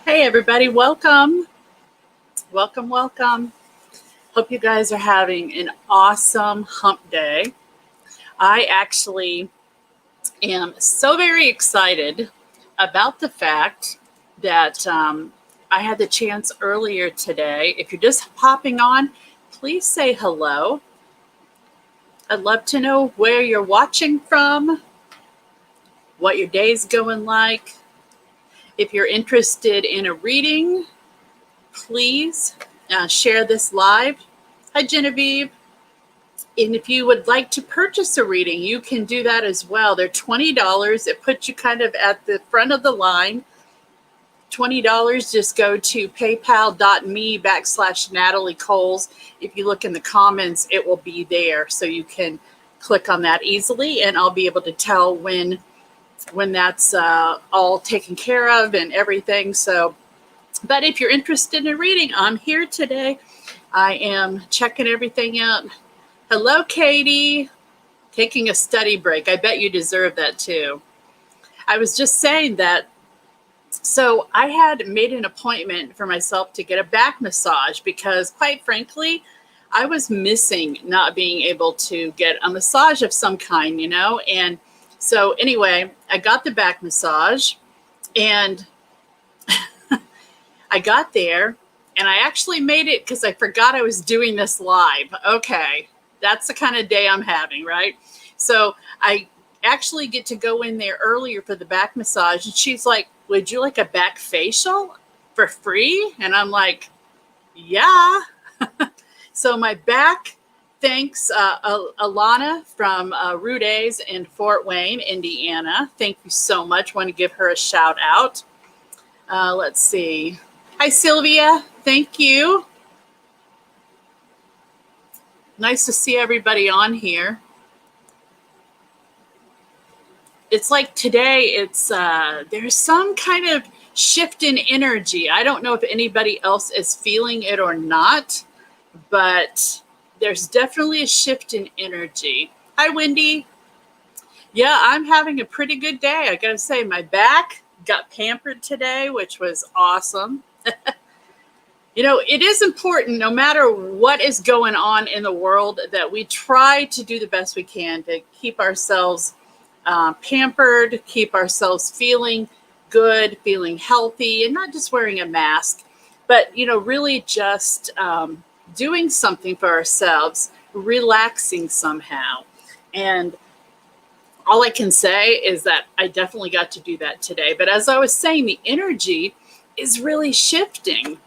Hey everybody, welcome. Welcome. Hope you guys are having an awesome hump day. I actually am so very excited about the fact that I had the chance earlier today. If you're just popping on, please say hello. I'd love to know where you're watching from, what your day's going like. If you're interested in a reading, please share this live. Hi, Genevieve. And if you would like to purchase a reading, you can do that as well. They're $20. It puts you kind of at the front of the line. $20, just go to paypal.me/Natalie Coles. If you look in the comments, it will be there. So you can click on that easily, and I'll be able to tell when that's all taken care of and everything. So, but if you're interested in reading, I'm here today. I am checking everything out. Hello, Katie. Taking a study break. I bet you deserve that too. I was just saying that. So I had made an appointment for myself to get a back massage because, quite frankly, I was missing not being able to get a massage of some kind, And so anyway, I got the back massage and I got there and I actually made it because I forgot I was doing this live. Okay, that's the kind of day I'm having, right? So I actually get to go in there earlier for the back massage. And she's like, would you like a back facial for free? And I'm like, yeah. So my back, thanks Alana from Rudays in Fort Wayne, Indiana. Thank you so much. Want to give her a shout out. Let's see. Hi, Sylvia. Thank you. Nice to see everybody on here. It's like today, there's some kind of shift in energy. I don't know if anybody else is feeling it or not, but there's definitely a shift in energy. Hi, Wendy. Yeah, I'm having a pretty good day. I gotta say, my back got pampered today, which was awesome. It is important, no matter what is going on in the world, that we try to do the best we can to keep ourselves pampered, keep ourselves feeling good, feeling healthy, and not just wearing a mask, but, really just doing something for ourselves, relaxing somehow. And all I can say is that I definitely got to do that today. But as I was saying, the energy is really shifting.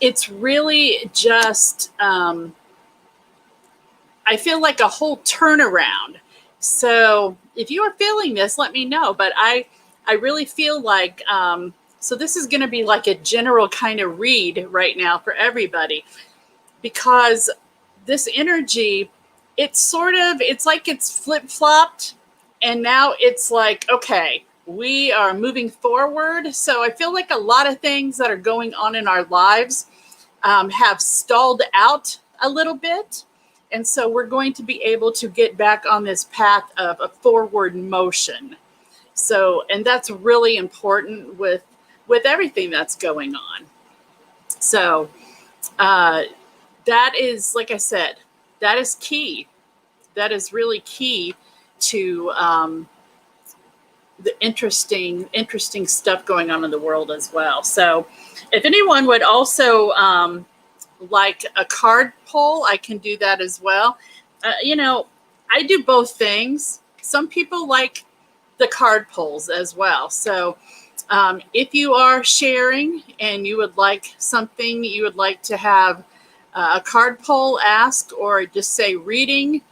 It's really just, I feel like a whole turnaround. So if you are feeling this, let me know. But I really feel like, so this is going to be like a general kind of read right now for everybody, because this energy, it's like it's flip-flopped, and now it's like, okay, we are moving forward. So I feel like a lot of things that are going on in our lives have stalled out a little bit. And so we're going to be able to get back on this path of a forward motion. So, and that's really important with everything that's going on. So that is, like I said, that is key. That is really key to the interesting stuff going on in the world as well. So if anyone would also like a card pull, I can do that as well. I do both things. Some people like the card pulls as well. So if you are sharing and you would like something, you would like to have a card pull asked, or just say reading,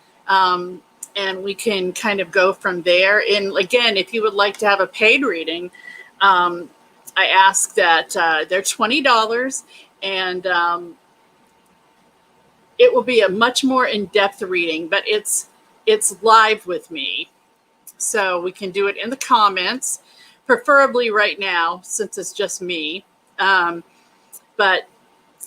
and we can kind of go from there. And again, if you would like to have a paid reading, I ask that they're $20, and it will be a much more in-depth reading, but it's live with me. So we can do it in the comments, preferably right now since it's just me. But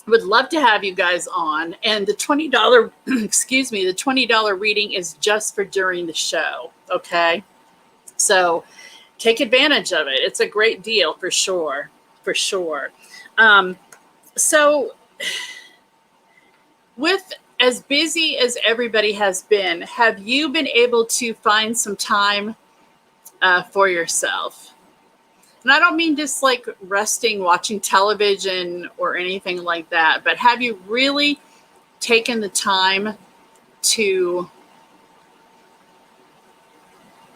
would love to have you guys on. And the $20, excuse me, the $20 reading is just for during the show. Okay. So take advantage of it. It's a great deal for sure. For sure. So with as busy as everybody has been, have you been able to find some time for yourself? And I don't mean just like resting, watching television or anything like that, but have you really taken the time to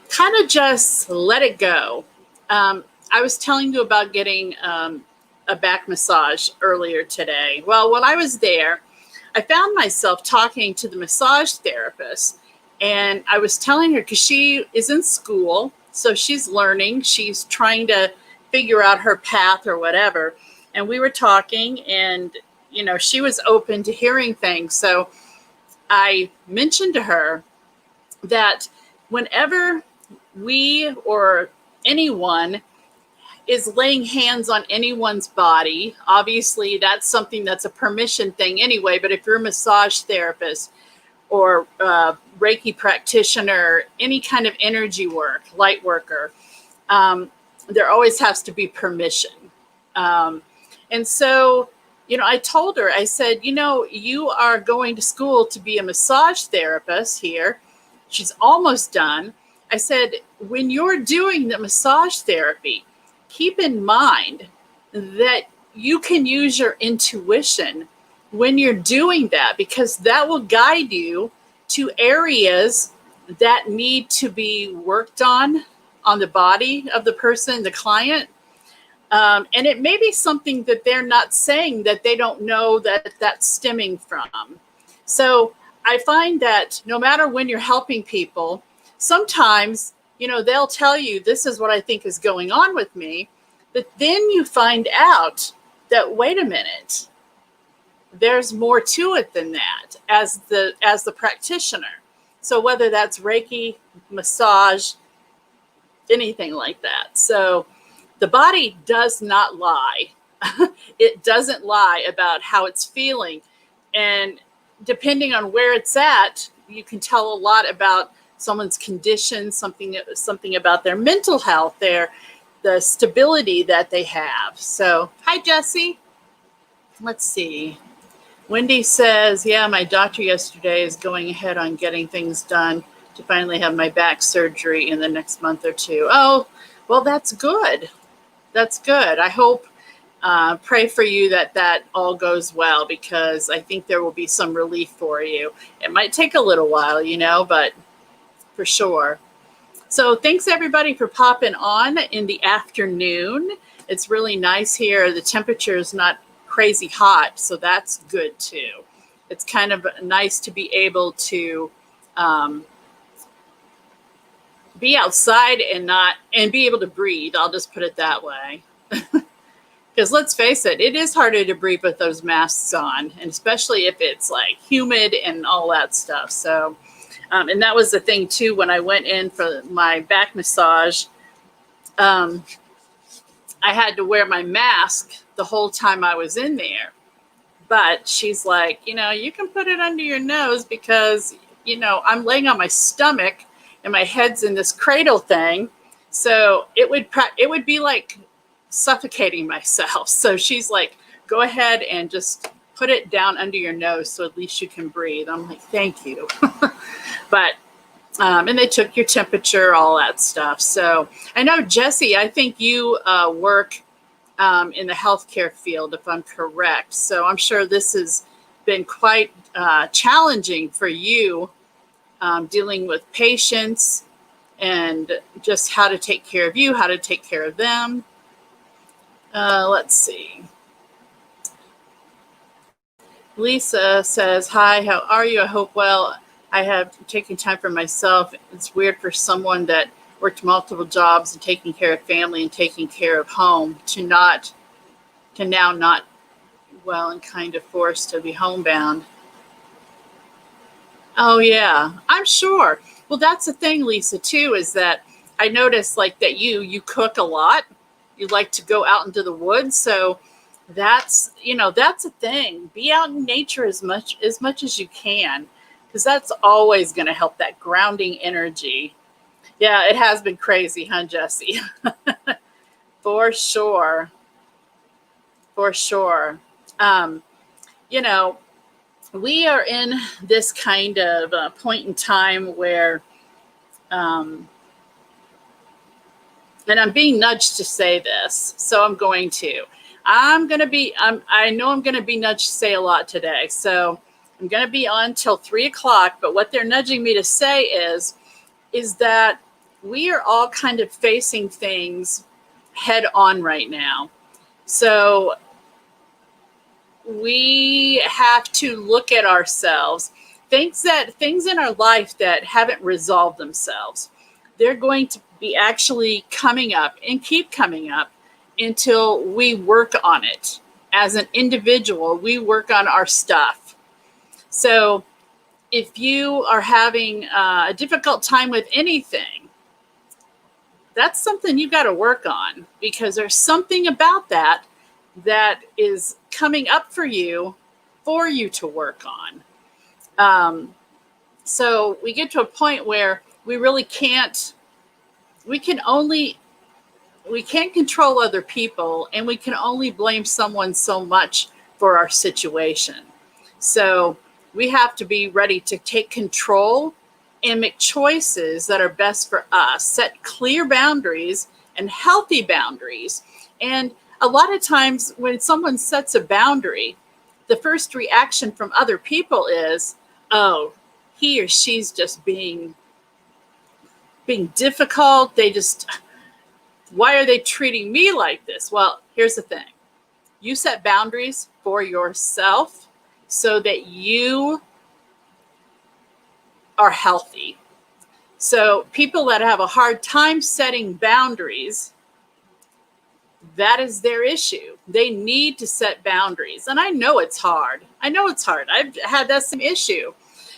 kind of just let it go? I was telling you about getting a back massage earlier today. Well, when I was there, I found myself talking to the massage therapist, and I was telling her, because she is in school, so she's learning, she's trying to figure out her path or whatever. And we were talking, and, you know, she was open to hearing things. So I mentioned to her that whenever we or anyone is laying hands on anyone's body, obviously that's something that's a permission thing anyway. But if you're a massage therapist or Reiki practitioner, any kind of energy work, light worker, there always has to be permission. And so, you know, I told her, I said, you know, you are going to school to be a massage therapist here. She's almost done. I said, when you're doing the massage therapy, keep in mind that you can use your intuition when you're doing that, because that will guide you to areas that need to be worked on the body of the person, the client. And it may be something that they're not saying that they don't know that that's stemming from. So I find that no matter when you're helping people, sometimes, you know, they'll tell you, this is what I think is going on with me. But then you find out that, wait a minute, there's more to it than that as the practitioner. So whether that's Reiki, massage, anything like that. So the body does not lie. It doesn't lie about how it's feeling. And depending on where it's at, you can tell a lot about someone's condition, something about their mental health, the stability that they have. So, hi, Jesse. Let's see. Wendy says, yeah, my doctor yesterday is going ahead on getting things done to finally have my back surgery in the next month or two. Oh, well, that's good. That's good. I hope, pray for you that all goes well, because I think there will be some relief for you. It might take a little while, you know, but for sure. So thanks everybody for popping on in the afternoon. It's really nice here. The temperature is not crazy hot, so that's good too. It's kind of nice to be able to be outside and be able to breathe. I'll just put it that way. Because let's face it, it is harder to breathe with those masks on, and especially if it's like humid and all that stuff. So, and that was the thing too, when I went in for my back massage, I had to wear my mask the whole time I was in there. But she's like, you know, you can put it under your nose because, you know, I'm laying on my stomach and my head's in this cradle thing. So it would be like suffocating myself. So she's like, go ahead and just put it down under your nose so at least you can breathe. I'm like, thank you. But, and they took your temperature, all that stuff. So I know, Jesse, I think you work in the healthcare field, if I'm correct. So I'm sure this has been quite challenging for you, dealing with patients and just how to take care of you, how to take care of them. Let's see. Lisa says, hi, how are you? I hope well. I have taken time for myself. It's weird for someone that worked multiple jobs and taking care of family and taking care of home to now not well and kind of forced to be homebound. Oh yeah, I'm sure. Well, that's the thing, Lisa, too, is that I notice like that you cook a lot. You like to go out into the woods, so that's a thing. Be out in nature as much as you can, because that's always going to help that grounding energy. Yeah, it has been crazy, huh, Jesse? For sure, for sure. Um, you know, we are in this kind of point in time where, um, and I'm being nudged to say this, so I'm going to. I know I'm going to be nudged to say a lot today, so I'm going to be on till 3 o'clock. But what they're nudging me to say is that we are all kind of facing things head on right now. So we have to look at ourselves, things in our life that haven't resolved themselves. They're going to be actually coming up and keep coming up until we work on it. As an individual, we work on our stuff. So if you are having a difficult time with anything, that's something you've got to work on, because there's something about that is coming up for you to work on. So we get to a point where we really can't, we can only, we can't control other people, and we can only blame someone so much for our situation. So we have to be ready to take control and make choices that are best for us, set clear boundaries and healthy boundaries. And a lot of times when someone sets a boundary, the first reaction from other people is, oh, he or she's just being difficult. Why are they treating me like this? Well, here's the thing. You set boundaries for yourself so that you are healthy. So people that have a hard time setting boundaries, that is their issue. They need to set boundaries. And I know it's hard. I've had that same issue,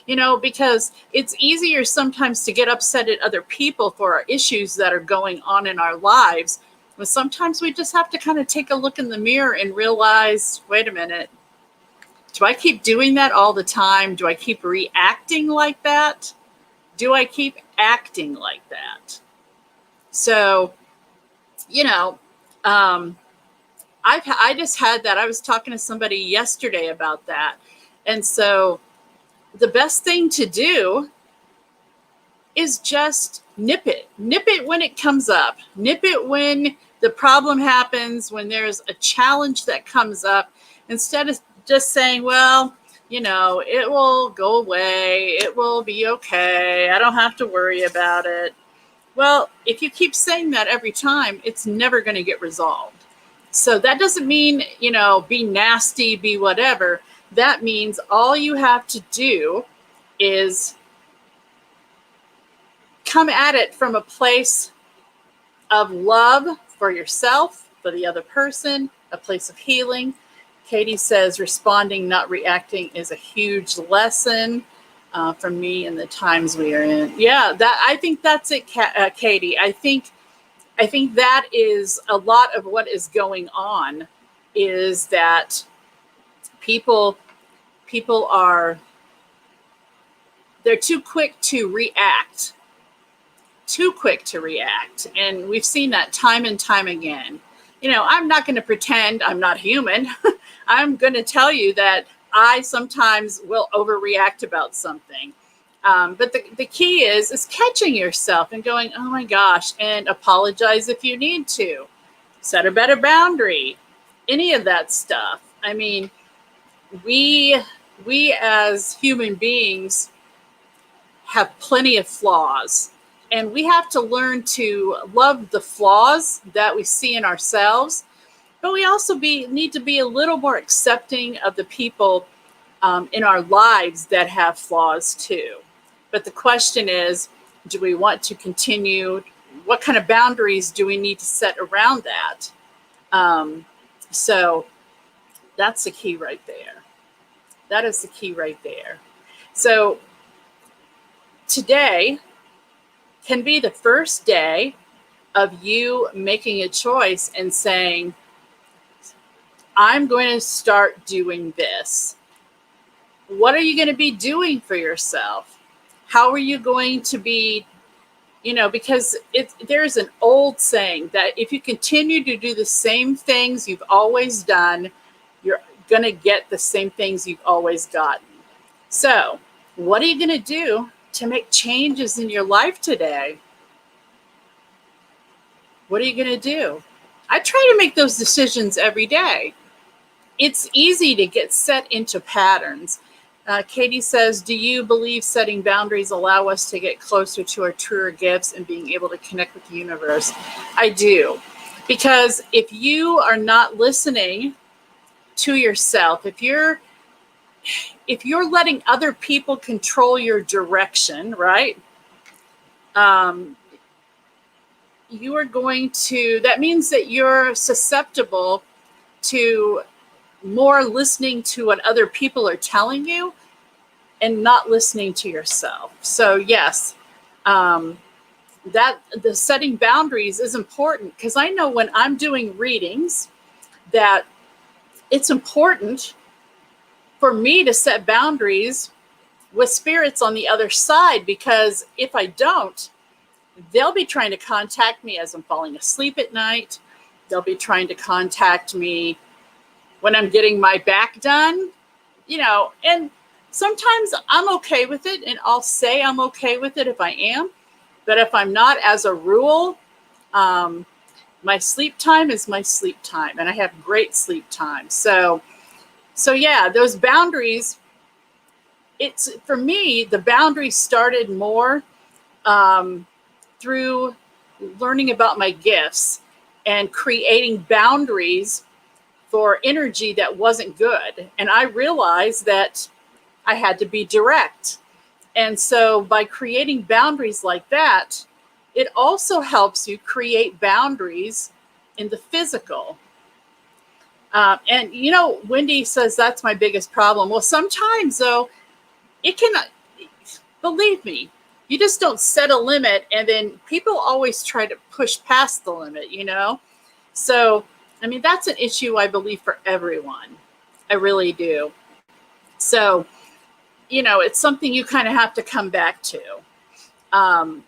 because it's easier sometimes to get upset at other people for our issues that are going on in our lives. But sometimes we just have to kind of take a look in the mirror and realize, wait a minute, do I keep doing that all the time? Do I keep reacting like that? Do I keep acting like that? So, um, I just had that. I was talking to somebody yesterday about that. And so the best thing to do is just nip it when it comes up, nip it when the problem happens, when there's a challenge that comes up, instead of just saying, well, it will go away, it will be okay, I don't have to worry about it. Well, if you keep saying that every time, it's never going to get resolved. So that doesn't mean, be nasty, be whatever. That means all you have to do is come at it from a place of love for yourself, for the other person, a place of healing. Katie says responding, not reacting, is a huge lesson for me in the times we are in. Yeah, I think that's it, Katie. I think that is a lot of what is going on, is that people are, they're too quick to react. And we've seen that time and time again. I'm not going to pretend I'm not human. I'm going to tell you that I sometimes will overreact about something. But the key is catching yourself and going, oh my gosh, and apologize if you need to. Set a better boundary. Any of that stuff. I mean, we as human beings have plenty of flaws. And we have to learn to love the flaws that we see in ourselves. But we also need to be a little more accepting of the people in our lives that have flaws too. But the question is, do we want to continue? What kind of boundaries do we need to set around that? So that's the key right there. That is the key right there. So today can be the first day of you making a choice and saying, I'm going to start doing this. What are you going to be doing for yourself? How are you going to be, because there's an old saying that if you continue to do the same things you've always done, you're going to get the same things you've always gotten. So, what are you going to do to make changes in your life today? What are you going to do? I try to make those decisions every day. It's easy to get set into patterns. Katie says, do you believe setting boundaries allow us to get closer to our truer gifts and being able to connect with the universe? I do. Because if you are not listening to yourself, if you're letting other people control your direction, right? You are going to, that means that you're susceptible to more listening to what other people are telling you and not listening to yourself. So yes, that the setting boundaries is important, because I know when I'm doing readings that it's important for me to set boundaries with spirits on the other side, because if I don't, they'll be trying to contact me as I'm falling asleep at night. They'll be trying to contact me when I'm getting my back done, and sometimes I'm okay with it, and I'll say I'm okay with it if I am. But if I'm not, as a rule, my sleep time is my sleep time, and I have great sleep time. So yeah, those boundaries, for me, the boundaries started more through learning about my gifts and creating boundaries for energy that wasn't good. And I realized that I had to be direct. And so by creating boundaries like that, it also helps you create boundaries in the physical. And Wendy says that's my biggest problem. Well, sometimes though, it can, believe me, you just don't set a limit, and then people always try to push past the limit, So, I mean, that's an issue, I believe, for everyone. I really do. So, it's something you kind of have to come back to. And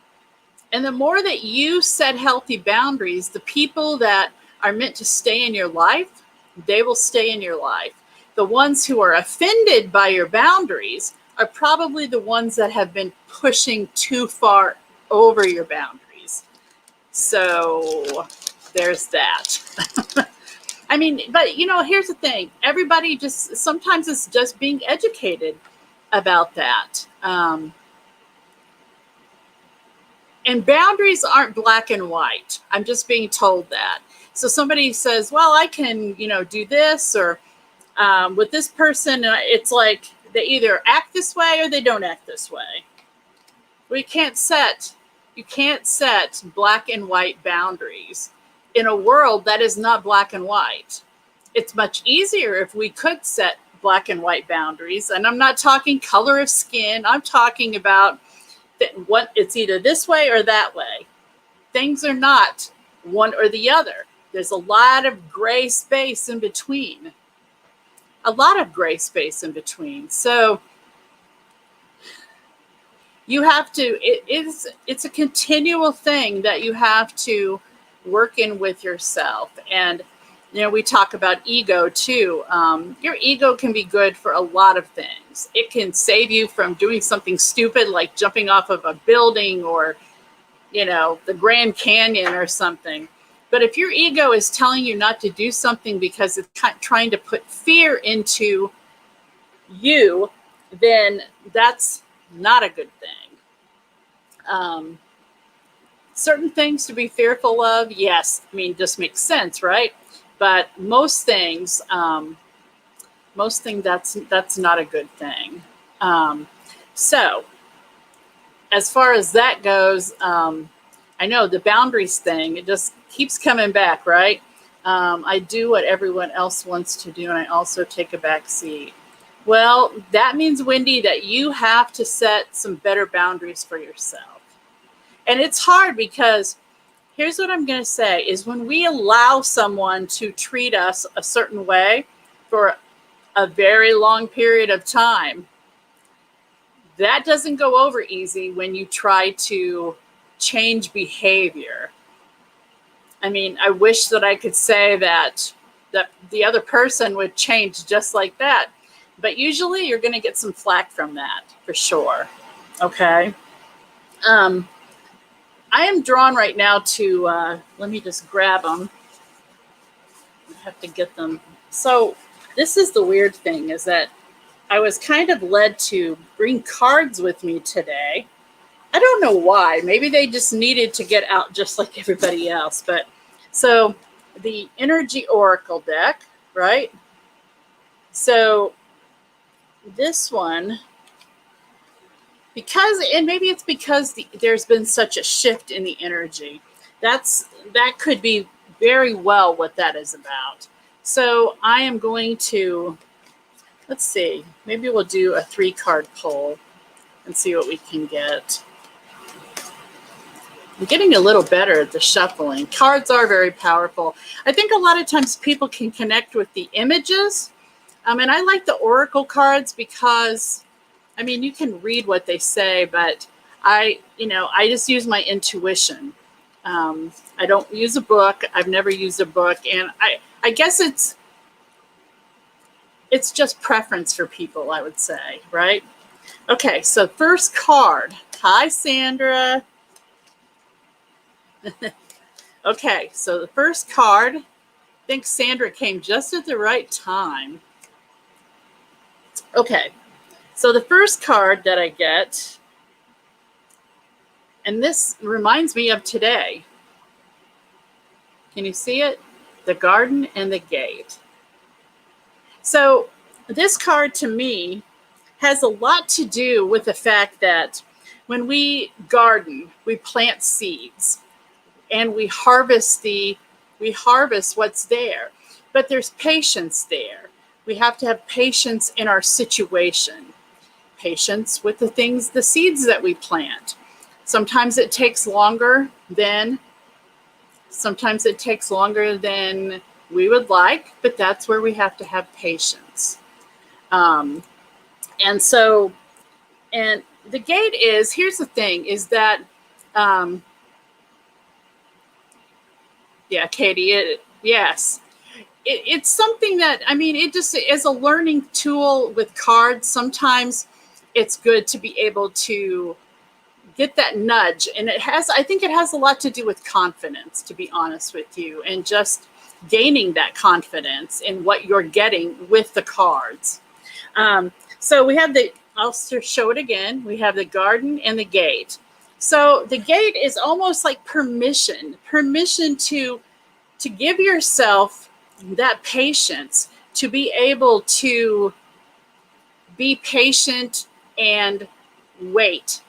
the more that you set healthy boundaries, the people that are meant to stay in your life, they will stay in your life. The ones who are offended by your boundaries are probably the ones that have been pushing too far over your boundaries. So there's that. I mean, but here's the thing. Everybody sometimes it's just being educated about that. And boundaries aren't black and white. I'm just being told that. So somebody says, well, I can, do this, or with this person, it's like they either act this way or they don't act this way. You can't set black and white boundaries in a world that is not black and white. It's much easier if we could set black and white boundaries. And I'm not talking color of skin. I'm talking about what it's either this way or that way. Things are not one or the other. There's a lot of gray space in between. So you have to, it's a continual thing that you have to work in with yourself. And, we talk about ego too. Your ego can be good for a lot of things. It can save you from doing something stupid like jumping off of a building or, the Grand Canyon or something. But if your ego is telling you not to do something because it's trying to put fear into you, then that's not a good thing. Certain things to be fearful of, yes, I mean, just makes sense, right? But most things, that's not a good thing. So as far as that goes, I know the boundaries thing, it just keeps coming back, right? I do what everyone else wants to do, and I also take a back seat. Well, that means, Wendy, that you have to set some better boundaries for yourself. And it's hard because here's what I'm going to say is when we allow someone to treat us a certain way for a very long period of time, that doesn't go over easy when you try to change behavior. I mean, I wish that I could say that the other person would change just like that, but usually you're going to get some flack from that for sure. Okay. I am drawn right now to, let me just grab them. I have to get them. So this is the weird thing is that I was kind of led to bring cards with me today. I don't know why. Maybe they just needed to get out just like everybody else. But so the Energy Oracle deck, right? So this one, because, and maybe it's because there's been such a shift in the energy. That could be very well what that is about. So I am going to, let's see, maybe we'll do a 3-card pull and see what we can get. I'm getting a little better at the shuffling. Cards are very powerful. I think a lot of times people can connect with the images. And I like the Oracle cards because, I mean, you can read what they say, but I just use my intuition. I don't use a book. I've never used a book. And I guess it's just preference for people, I would say, right? Okay, so first card. Hi, Sandra. Okay, so the first card, I think Sandra came just at the right time. Okay, so the first card that I get, and this reminds me of today. Can you see it? The garden and the gate. So this card to me has a lot to do with the fact that when we garden, we plant seeds and we harvest what's there. But there's patience there. We have to have patience in our situation. Patience with the seeds that we plant. Sometimes it takes longer than we would like, but that's where we have to have patience. And the gate is, here's the thing, is that, yeah, Katie, yes. It's something that, I mean, it just is a learning tool with cards. Sometimes it's good to be able to get that nudge. And I think it has a lot to do with confidence, to be honest with you, and just gaining that confidence in what you're getting with the cards. So we have I'll show it again. We have the garden and the gate. So the gate is almost like permission to give yourself that patience, to be able to be patient and wait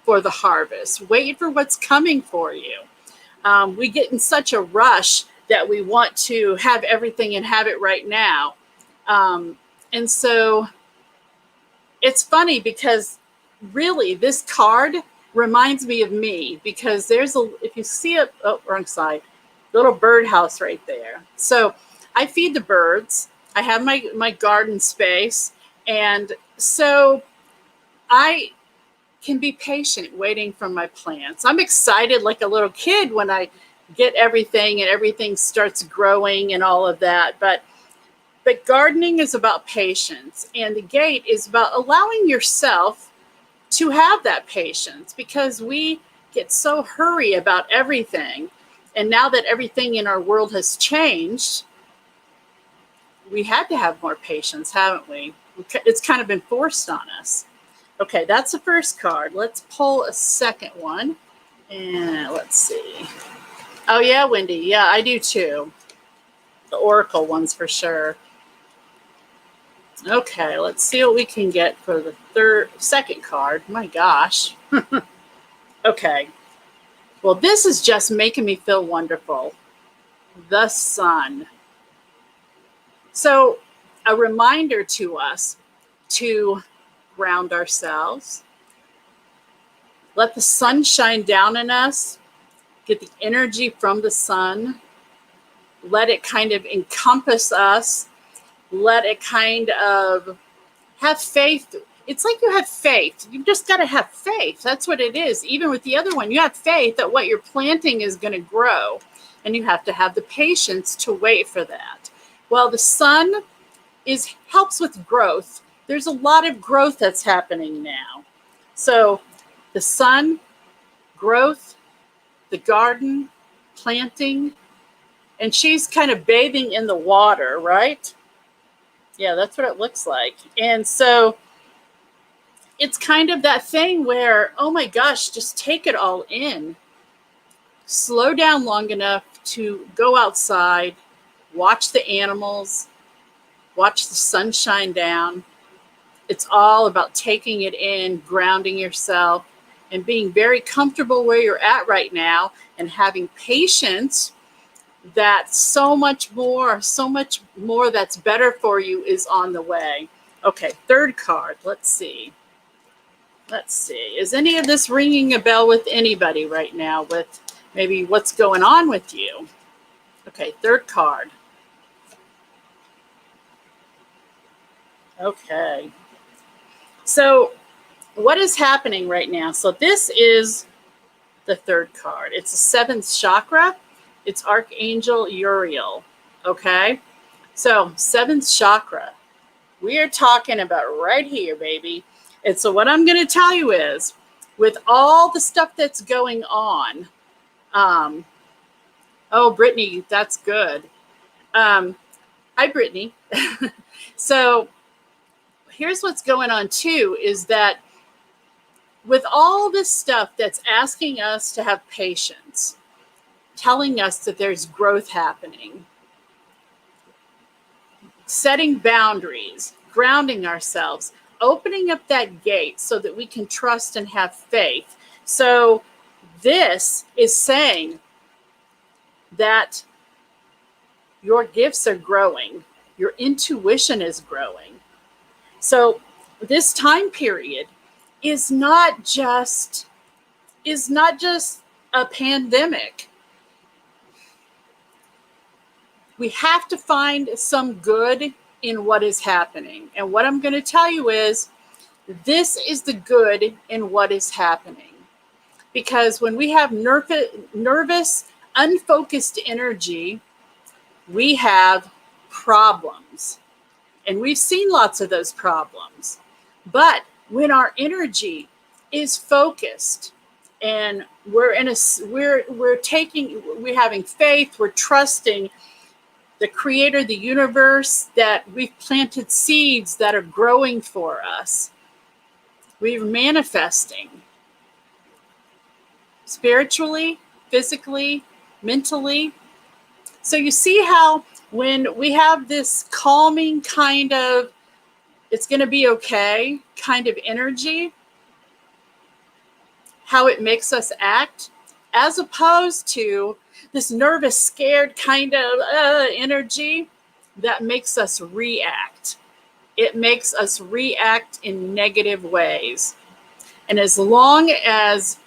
for the harvest, wait for what's coming for you. We get in such a rush that we want to have everything and have it right now. And so it's funny because really this card reminds me of me, because if you see it, oh, wrong side, little birdhouse right there. So I feed the birds. I have my garden space. And so I can be patient waiting for my plants. I'm excited like a little kid when I get everything and everything starts growing and all of that. But gardening is about patience, and the gate is about allowing yourself to have that patience, because we get so hurry about everything. And now that everything in our world has changed, we had to have more patience, haven't we? It's kind of been forced on us. Okay, that's the first card. Let's pull a second one. And let's see. Oh, yeah, Wendy. Yeah, I do too. The Oracle ones for sure. Okay, let's see what we can get for the second card. My gosh. Okay. Well, this is just making me feel wonderful. The sun. So, a reminder to us to ground ourselves, let the sun shine down in us, get the energy from the sun, let it kind of encompass us, let it kind of have faith. It's like you have faith. You just got to have faith. That's what it is. Even with the other one, you have faith that what you're planting is going to grow, and you have to have the patience to wait for that. Well, the sun helps with growth. There's a lot of growth that's happening now. So the sun, growth, the garden, planting, and she's kind of bathing in the water, right? Yeah, that's what it looks like. And so it's kind of that thing where, oh my gosh, just take it all in. Slow down long enough to go outside, watch the animals, watch the sun shine down. It's all about taking it in, grounding yourself, and being very comfortable where you're at right now and having patience that so much more that's better for you is on the way. Okay, third card. Let's see. Is any of this ringing a bell with anybody right now with maybe what's going on with you? Okay, third card. Okay. So what is happening right now? So this is the third card. It's the seventh chakra. It's Archangel Uriel. Okay. So seventh chakra. We are talking about right here, baby. And so what I'm going to tell you is, with all the stuff that's going on, oh, Brittany, that's good. Hi, Brittany. So here's what's going on too, is that with all this stuff that's asking us to have patience, telling us that there's growth happening, setting boundaries, grounding ourselves, opening up that gate so that we can trust and have faith. So this is saying that your gifts are growing, your intuition is growing. So this time period is not just a pandemic. We have to find some good in what is happening. And what I'm going to tell you is, this is the good in what is happening. Because when we have nervous, unfocused energy, we have problems. And we've seen lots of those problems. But when our energy is focused and we're having faith, we're trusting the creator, the universe, that we've planted seeds that are growing for us. We're manifesting spiritually, physically, mentally. So you see how when we have this calming kind of, it's going to be okay kind of energy, how it makes us act, as opposed to this nervous, scared kind of energy that makes us react. It makes us react in negative ways. And as long as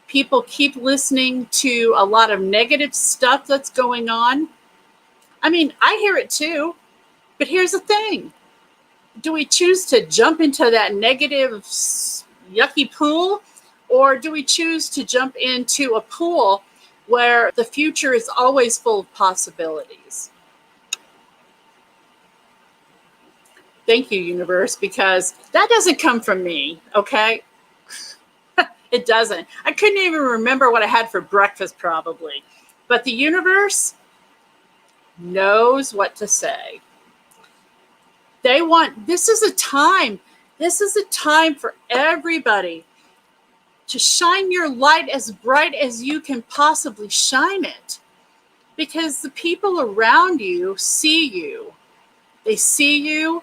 people keep listening to a lot of negative stuff that's going on, I mean, I hear it too, but here's the thing. Do we choose to jump into that negative, yucky pool, or do we choose to jump into a pool where the future is always full of possibilities? Thank you, universe, because that doesn't come from me, okay? It doesn't. I couldn't even remember what I had for breakfast probably. But the universe knows what to say. This is a time for everybody to shine your light as bright as you can possibly shine it. Because the people around you see you. They see you.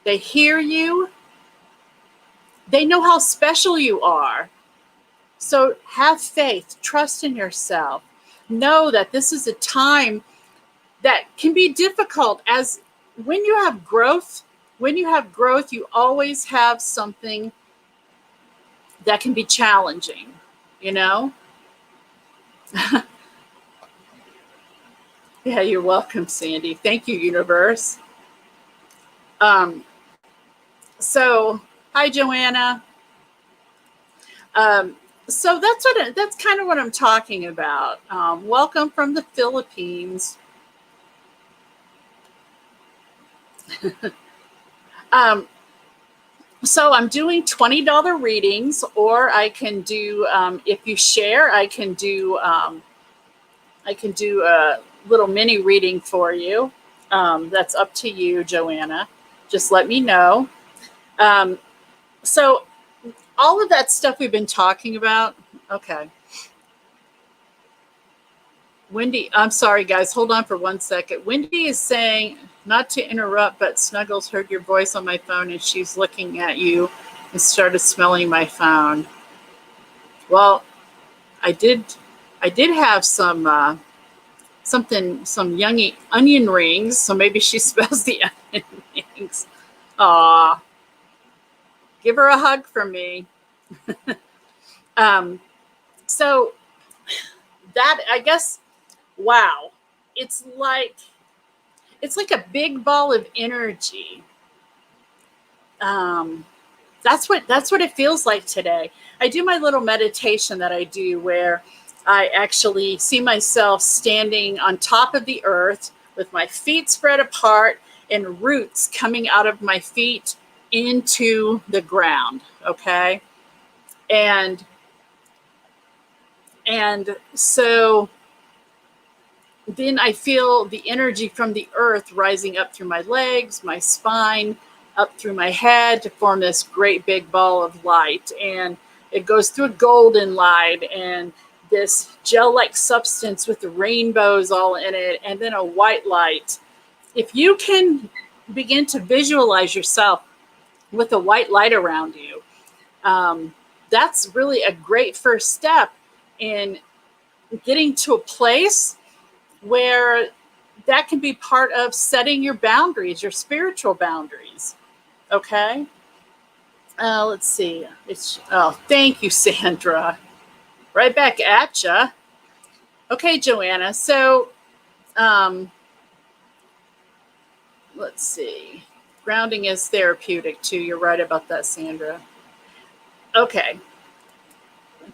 They hear you. They know how special you are. So have faith, trust in yourself. Know that this is a time that can be difficult, as when you have growth, you always have something that can be challenging, you know? Yeah, you're welcome, Sandy. Thank you, universe. Um, so, hi, Joanna. Um, so that's kind of what I'm talking about. Welcome from the Philippines. Um, so I'm doing $20 readings, or I can do, if you share, I can do a little mini reading for you. That's up to you, Joanna. Just let me know. Um, so all of that stuff we've been talking about. Okay. Wendy, I'm sorry, guys. Hold on for 1 second. Wendy is saying, not to interrupt, but Snuggles heard your voice on my phone and she's looking at you and started smelling my phone. Well, I did, I did have some young onion rings, so maybe she smells the onion rings. Aw, give her a hug from me. Um, so that, I guess, wow, it's like it's like a big ball of energy. Um, that's what it feels like today. I do my little meditation that I do where I actually see myself standing on top of the earth with my feet spread apart and roots coming out of my feet into the ground. Okay. And so then I feel the energy from the earth rising up through my legs, my spine, up through my head to form this great big ball of light. And it goes through a golden light and this gel-like substance with the rainbows all in it, and then a white light. If you can begin to visualize yourself with a white light around you, that's really a great first step in getting to a place where that can be part of setting your boundaries, your spiritual boundaries. Okay. Let's see. Thank you, Sandra. Right back at ya. Okay, Joanna. So, um, let's see. Grounding is therapeutic too. You're right about that, Sandra. Okay.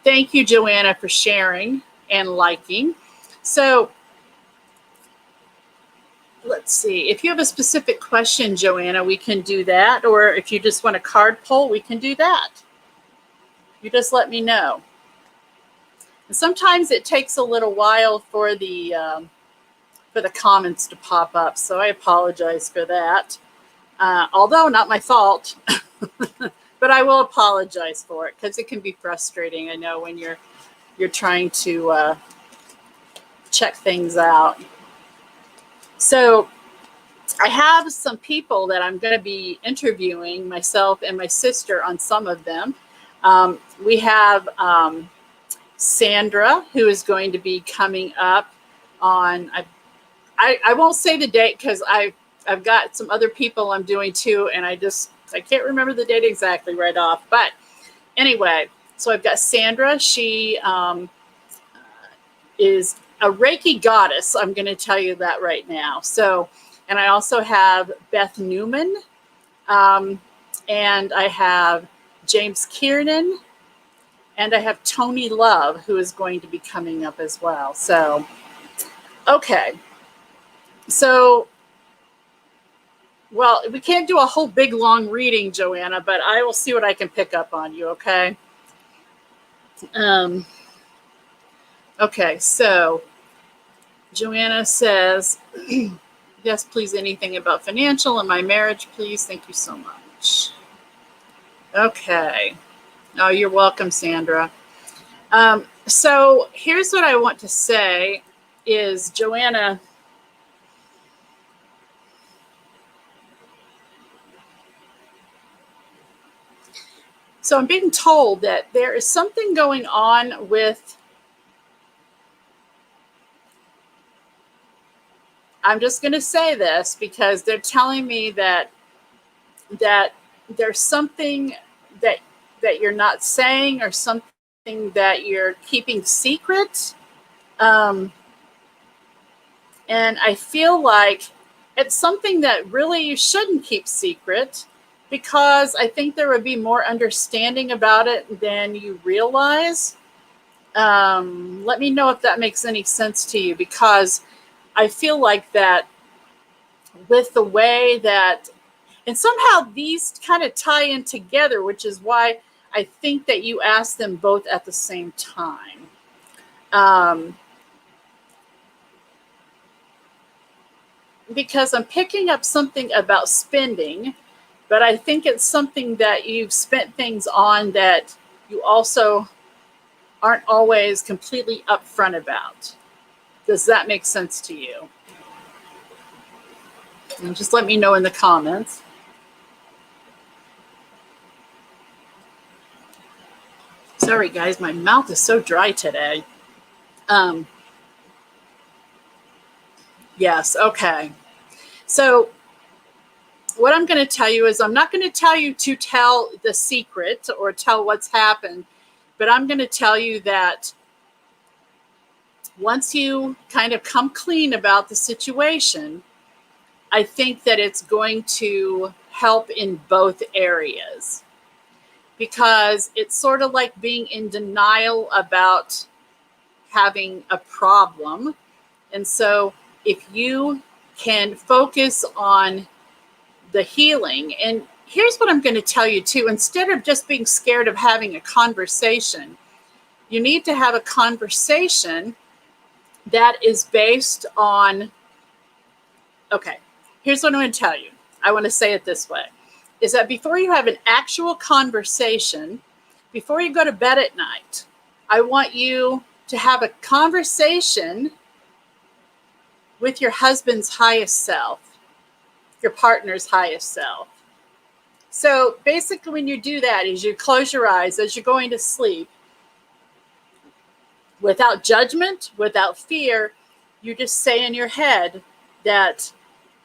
Thank you, Joanna, for sharing and liking. So, let's see. If you have a specific question, Joanna, we can do that. Or if you just want a card pull, we can do that. You just let me know. And sometimes it takes a little while for the comments to pop up, so I apologize for that. Although not my fault, but I will apologize for it because it can be frustrating. I know when you're trying to check things out. So I have some people that I'm going to be interviewing, myself and my sister, on some of them. We have Sandra, who is going to be coming up on, I won't say the date because I've got some other people I'm doing too, and I can't remember the date exactly right off. But anyway, so I've got Sandra. She is a Reiki goddess. I'm going to tell you that right now. So, and I also have Beth Newman, and I have James Kiernan, and I have Tony Love, who is going to be coming up as well. So, okay. So, well, we can't do a whole big long reading, Joanna, but I will see what I can pick up on you, okay? Okay, so Joanna says, yes, please, anything about financial and my marriage, please. Thank you so much. Okay. Oh, you're welcome, Sandra. So here's what I want to say is, Joanna, So I'm being told that there is something going on with, I'm just going to say this because they're telling me that there's something that you're not saying, or something that you're keeping secret. Um, and I feel like it's something that really you shouldn't keep secret, because I think there would be more understanding about it than you realize. Let me know if that makes any sense to you, because I feel like that with the way that, and somehow these kind of tie in together, which is why I think that you ask them both at the same time. Um, because I'm picking up something about spending, but I think it's something that you've spent things on that you also aren't always completely upfront about. Does that make sense to you? And just let me know in the comments. Sorry, guys, my mouth is so dry today. Um, yes, okay. So what I'm going to tell you is, I'm not going to tell you to tell the secret or tell what's happened, but I'm going to tell you that once you kind of come clean about the situation, I think that it's going to help in both areas, because it's sort of like being in denial about having a problem. And so if you can focus on the healing, and here's what I'm going to tell you too, instead of just being scared of having a conversation, you need to have a conversation that is based on, okay, here's what I'm going to tell you. I want to say it this way, is that before you have an actual conversation, before you go to bed at night, I want you to have a conversation with your husband's highest self, your partner's highest self. So basically, when you do that, is you close your eyes as you're going to sleep, without judgment, without fear. You just say in your head that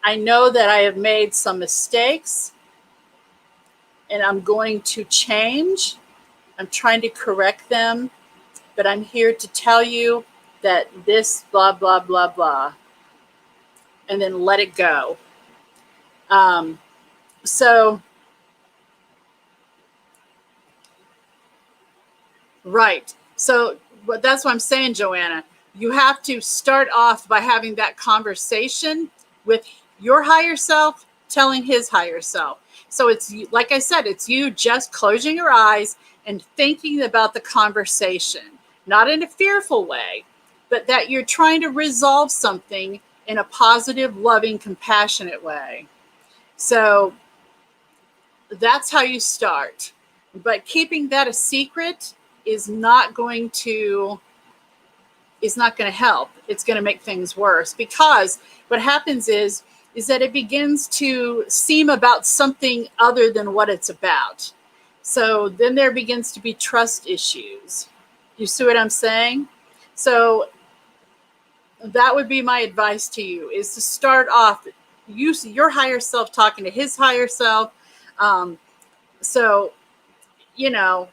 I know that I have made some mistakes and I'm going to change. I'm trying to correct them, but I'm here to tell you that this blah, blah, blah, blah, and then let it go. Um, so, right. So that's what I'm saying, Joanna. You have to start off by having that conversation with your higher self, telling his higher self. So it's, like I said, it's you just closing your eyes and thinking about the conversation, not in a fearful way, but that you're trying to resolve something in a positive, loving, compassionate way. So that's how you start. But keeping that a secret is not going to help. It's going to make things worse, because what happens is that it begins to seem about something other than what it's about. So then there begins to be trust issues. You see what I'm saying? So that would be my advice to you, is to start off, use your higher self talking to his higher self. So, you know,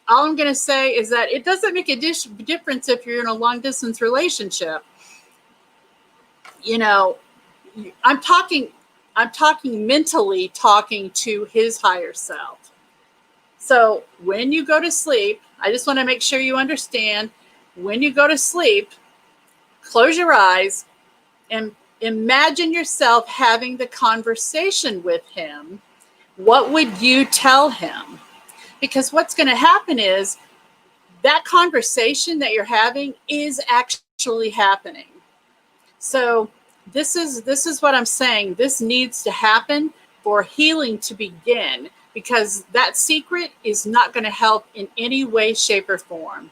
all I'm going to say is that it doesn't make a difference if you're in a long distance relationship. You know, I'm talking mentally, talking to his higher self. So when you go to sleep, I just want to make sure you understand, when you go to sleep, close your eyes and imagine yourself having the conversation with him. What would you tell him? Because what's going to happen is that conversation that you're having is actually happening. So this is what I'm saying. This needs to happen for healing to begin, because that secret is not going to help in any way, shape, or form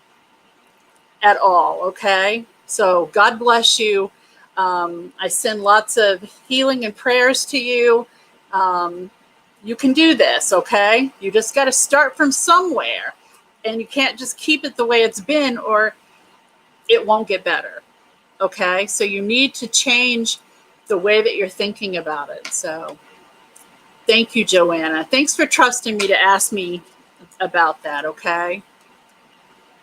at all. Okay? So God bless you. I send lots of healing and prayers to you. you can do this, okay? You just got to start from somewhere, and you can't just keep it the way it's been or it won't get better, okay? So you need to change the way that you're thinking about it. So thank you, Joanna. Thanks for trusting me to ask me about that, okay?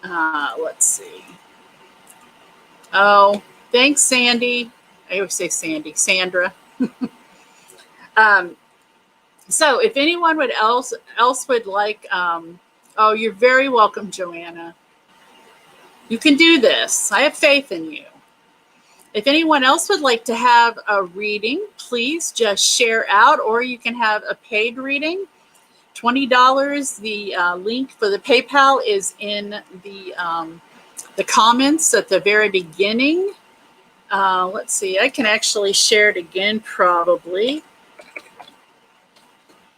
Let's see. Oh, thanks, Sandy. I always say Sandy, Sandra. So if anyone else would like, oh, you're very welcome, Joanna. You can do this. I have faith in you. If anyone else would like to have a reading, please just share out, or you can have a paid reading. $20. The link for the PayPal is in the comments at the very beginning. Let's see. I can actually share it again, probably.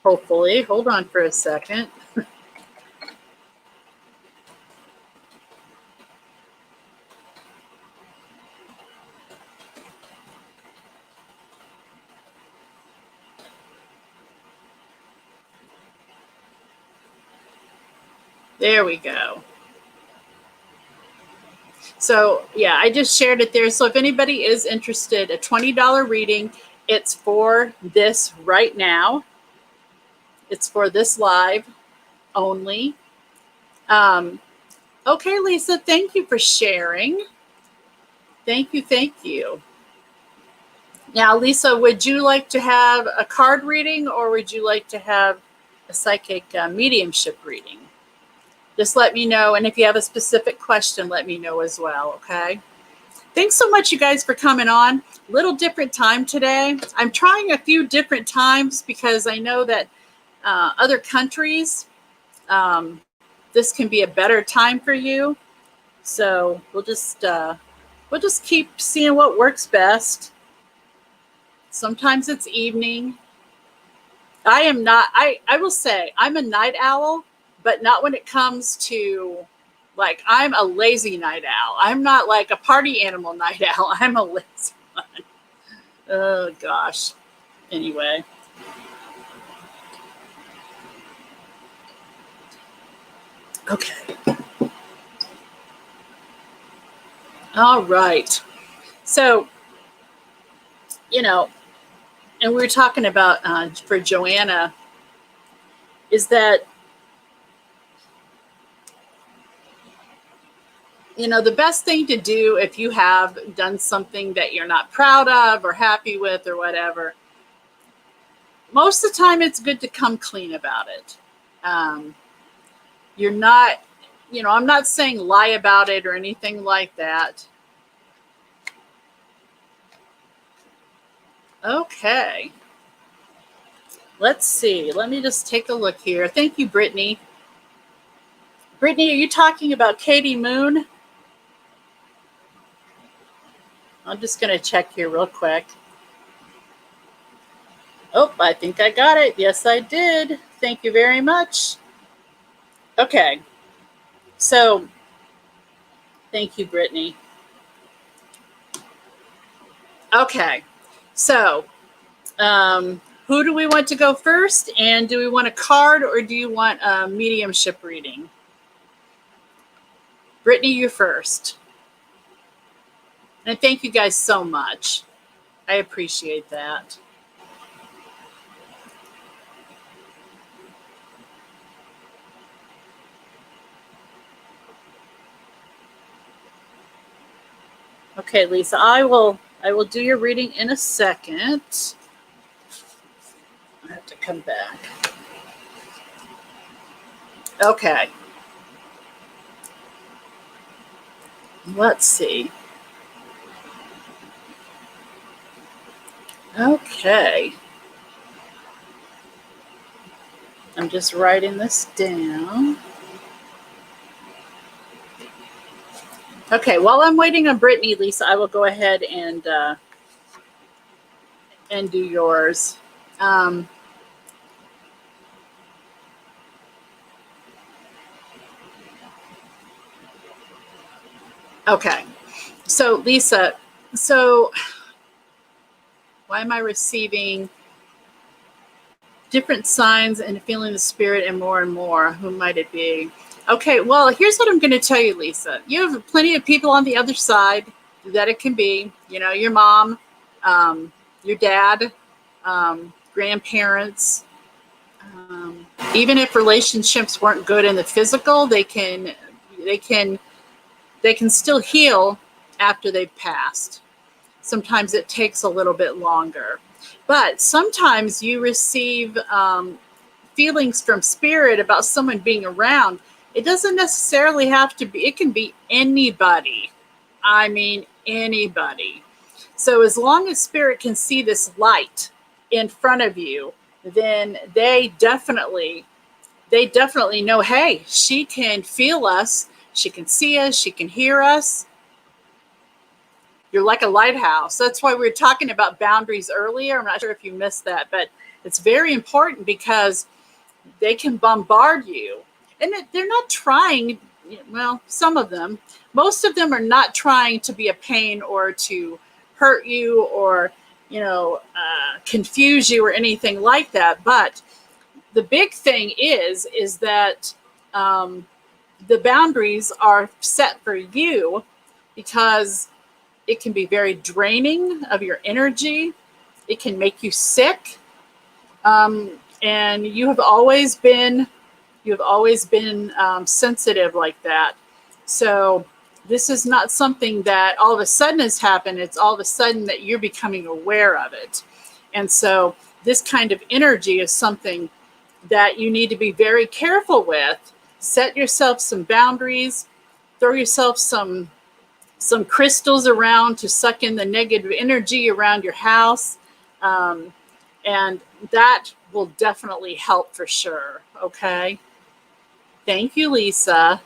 Hopefully. Hold on for a second. There we go. So yeah, I just shared it there. So if anybody is interested, a $20 reading, it's for this right now. It's for this live only. Okay, Lisa, thank you for sharing. Thank you, thank you. Now, Lisa, would you like to have a card reading, or would you like to have a psychic mediumship reading? Just let me know. And if you have a specific question, let me know as well, okay? Thanks so much, you guys, for coming on. Little different time today. I'm trying a few different times because I know that other countries, this can be a better time for you. So we'll just keep seeing what works best. Sometimes it's evening. I will say I'm a night owl, but not when it comes to, like, I'm a lazy night owl. I'm not like a party animal night owl. I'm a lazy one. Oh, gosh. Anyway. Okay. All right. So, and we were talking about for Joanna, is that, the best thing to do if you have done something that you're not proud of or happy with or whatever, most of the time it's good to come clean about it. You're not, I'm not saying lie about it or anything like that. Okay. Let's see. Let me just take a look here. Thank you, Brittany. Brittany, are you talking about Katie Moon? I'm just going to check here real quick. Oh, I think I got it. Yes, I did. Thank you very much. Okay. So, thank you, Brittany. Okay. So, who do we want to go first? And do we want a card, or do you want a mediumship reading? Brittany, you're first. And thank you guys so much. I appreciate that. Okay, Lisa, I will do your reading in a second. I have to come back. Okay. Let's see. Okay. I'm just writing this down. Okay, while I'm waiting on Brittany, Lisa, I will go ahead and do yours. Okay. So, Lisa, why am I receiving Different signs and feeling the spirit and more and more. Who might it be? Okay, well, here's what I'm going to tell you, Lisa. You have plenty of people on the other side that it can be. You know, your mom, your dad, grandparents. Even if relationships weren't good in the physical, they can they can still heal after they've passed. Sometimes it takes a little bit longer, but sometimes you receive feelings from spirit about someone being around. It doesn't necessarily have to be, it can be anybody. I mean, anybody. So as long as spirit can see this light in front of you, then they definitely know, hey, she can feel us, she can see us, she can hear us. You're like a lighthouse. That's why we were talking about boundaries earlier. I'm not sure if you missed that, but it's very important because they can bombard you. And they're not trying, well, some of them, most of them are not trying to be a pain or to hurt you or, confuse you or anything like that. But the big thing is that the boundaries are set for you because it can be very draining of your energy. It can make you sick. And you have always been sensitive like that. So this is not something that all of a sudden has happened. It's all of a sudden that you're becoming aware of it. And so this kind of energy is something that you need to be very careful with. Set yourself some boundaries. Throw yourself some crystals around to suck in the negative energy around your house. And that will definitely help for sure. Okay. Thank you, Lisa.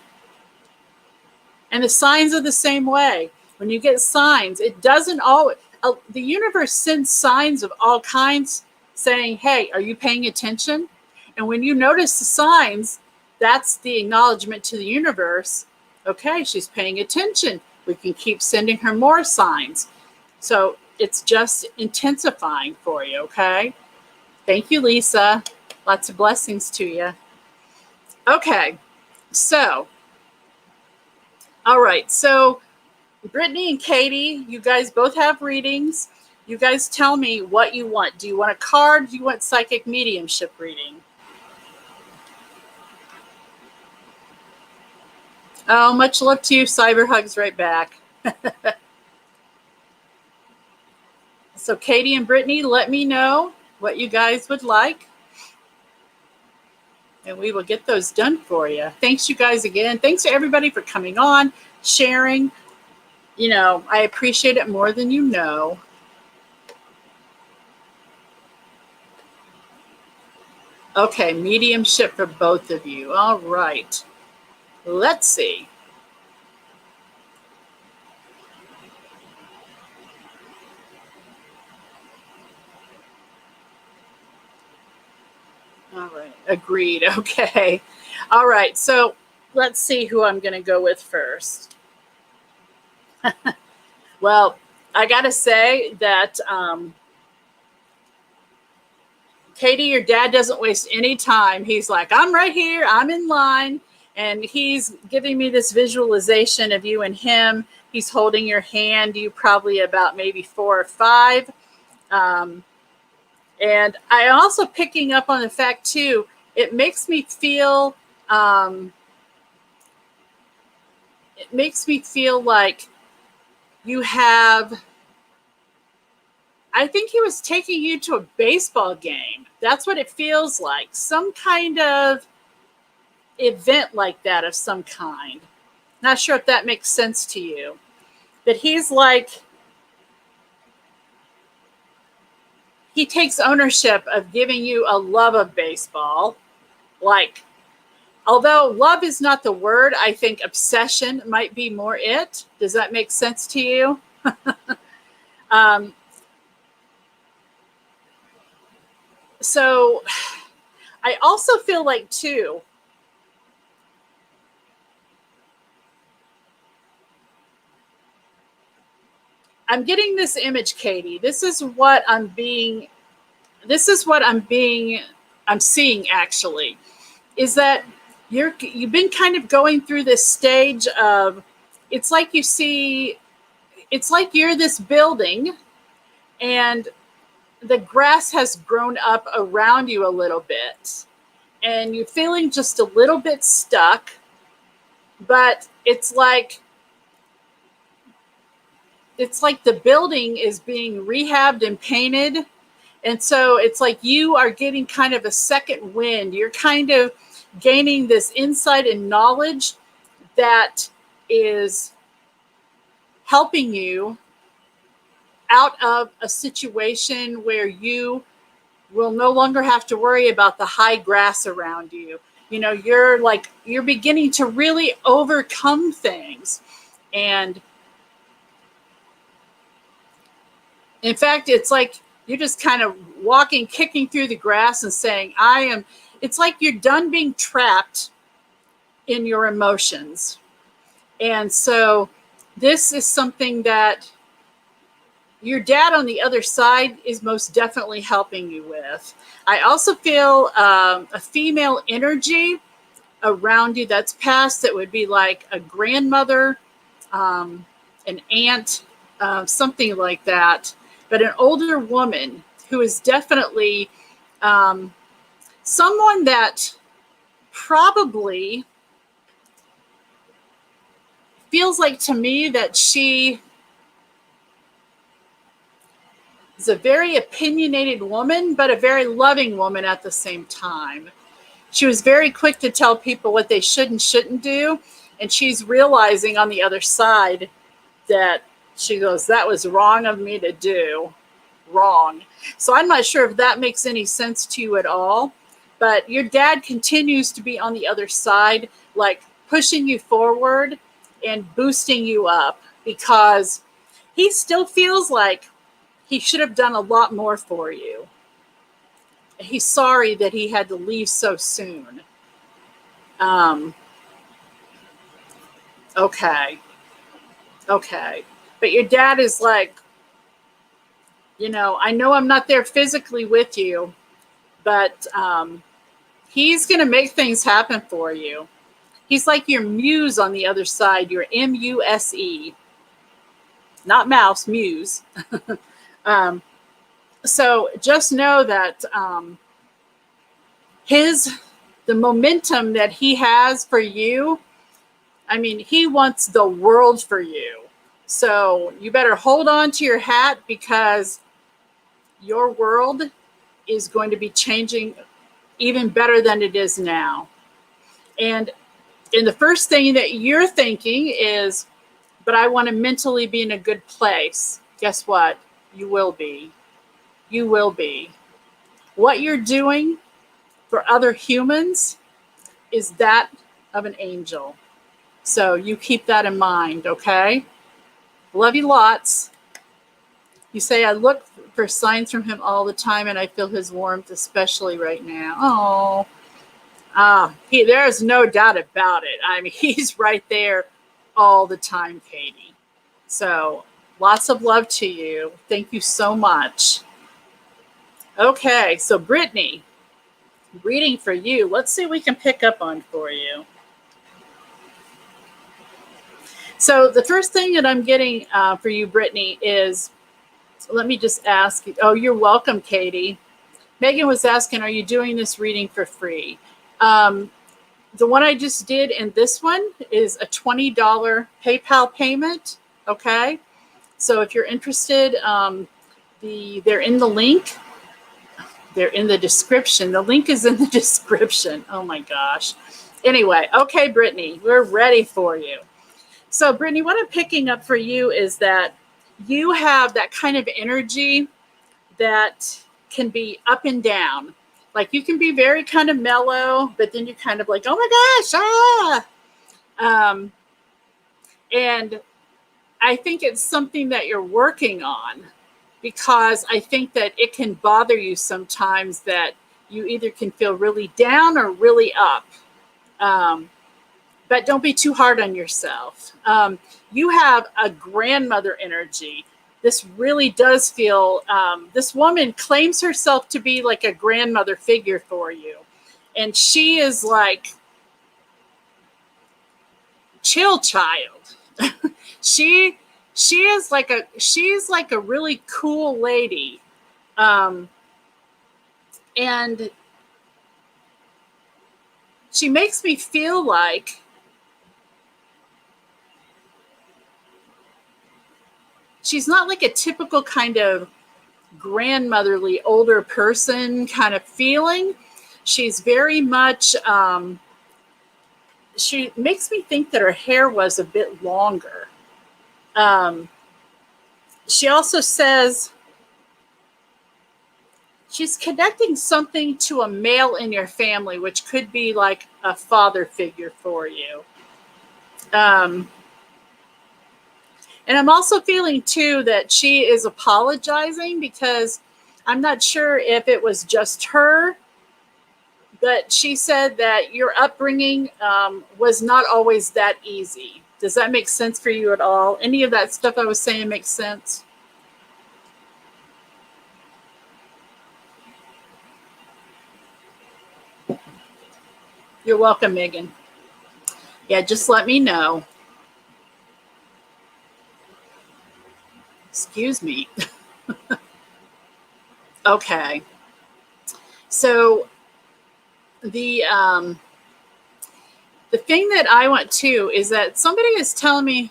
And the signs are the same way. When you get signs, it doesn't always, the universe sends signs of all kinds saying, hey, are you paying attention? And when you notice the signs, that's the acknowledgement to the universe. Okay, she's paying attention. We can keep sending her more signs. So it's just intensifying for you, okay? Thank you, Lisa. Lots of blessings to you. Okay, so, all right. So Brittany and Katie, you guys both have readings. You guys tell me what you want. Do you want a card? Do you want psychic mediumship reading? Oh, much love to you. Cyber hugs right back. So Katie and Brittany, let me know what you guys would like. And we will get those done for you. Thanks, you guys, again. Thanks to everybody for coming on, sharing. I appreciate it more than you know. Okay, mediumship for both of you. All right. Let's see. All right. Agreed. Okay. All right. So let's see who I'm going to go with first. Well, I got to say that Katie, your dad doesn't waste any time. He's like, I'm right here. I'm in line. And he's giving me this visualization of you and him. He's holding your hand. You probably about maybe 4 or 5. And I also picking up on the fact too, it makes me feel like you have, I think he was taking you to a baseball game. That's what it feels like. Some kind of event like that of some kind. Not sure if that makes sense to you. But he's like, he takes ownership of giving you a love of baseball. Like, although love is not the word, I think obsession might be more it. Does that make sense to you? So I also feel like, too, I'm getting this image, Katie. This is what I'm being I'm seeing actually, is that you've been kind of going through this stage of, it's like you see, it's like you're this building and the grass has grown up around you a little bit and you're feeling just a little bit stuck, but it's like the building is being rehabbed and painted. And so it's like you are getting kind of a second wind. You're kind of gaining this insight and knowledge that is helping you out of a situation where you will no longer have to worry about the high grass around you. You're beginning to really overcome things. And in fact, it's like you're just kind of walking, kicking through the grass and saying, it's like you're done being trapped in your emotions. And so this is something that your dad on the other side is most definitely helping you with. I also feel a female energy around you that's passed that would be like a grandmother, an aunt, something like that. But an older woman who is definitely someone that probably feels like to me that she is a very opinionated woman, but a very loving woman at the same time. She was very quick to tell people what they should and shouldn't do. And she's realizing on the other side that she goes, that was wrong of me to do. Wrong. So I'm not sure if that makes any sense to you at all. But your dad continues to be on the other side, like pushing you forward and boosting you up, because he still feels like he should have done a lot more for you. He's sorry that he had to leave so soon. Okay. But your dad is like, I know I'm not there physically with you, but he's going to make things happen for you. He's like your muse on the other side, your MUSE. Not mouse, muse. So just know that the momentum that he has for you, I mean, he wants the world for you. So you better hold on to your hat, because your world is going to be changing even better than it is now. And the first thing that you're thinking is, but I want to mentally be in a good place. Guess what? You will be. You will be. What you're doing for other humans is that of an angel. So you keep that in mind, okay? Love you lots. You say, I look for signs from him all the time, and I feel his warmth, especially right now. Oh, there's no doubt about it. I mean, he's right there all the time, Katie. So lots of love to you. Thank you so much. Okay, so Brittany, reading for you. Let's see what we can pick up on for you. So the first thing that I'm getting for you, Brittany, is, let me just ask you. Oh, you're welcome, Katie. Megan was asking, are you doing this reading for free? The one I just did and this one is a $20 PayPal payment. Okay. So if you're interested, they're in the link. They're in the description. The link is in the description. Oh my gosh. Anyway. Okay, Brittany, we're ready for you. So Brittany, what I'm picking up for you is that you have that kind of energy that can be up and down. Like you can be very kind of mellow, but then you're kind of like, oh my gosh, and I think it's something that you're working on, because I think that it can bother you sometimes that you either can feel really down or really up. But don't be too hard on yourself. You have a grandmother energy this really does feel, this woman claims herself to be like a grandmother figure for you. And she is like, chill, child. she she's like a really cool lady. Um, and she makes me feel like she's not like a typical kind of grandmotherly older person kind of feeling. She's very much, she makes me think that her hair was a bit longer. Um, she also says she's connecting something to a male in your family, which could be like a father figure for you. Um, and I'm also feeling too that she is apologizing because I'm not sure if it was just her, but she said that your upbringing was not always that easy. Does that make sense for you at all? Any of that stuff I was saying makes sense? You're welcome, Megan. Yeah, just let me know. Excuse me. Okay. So the the thing that I want to is that somebody is telling me,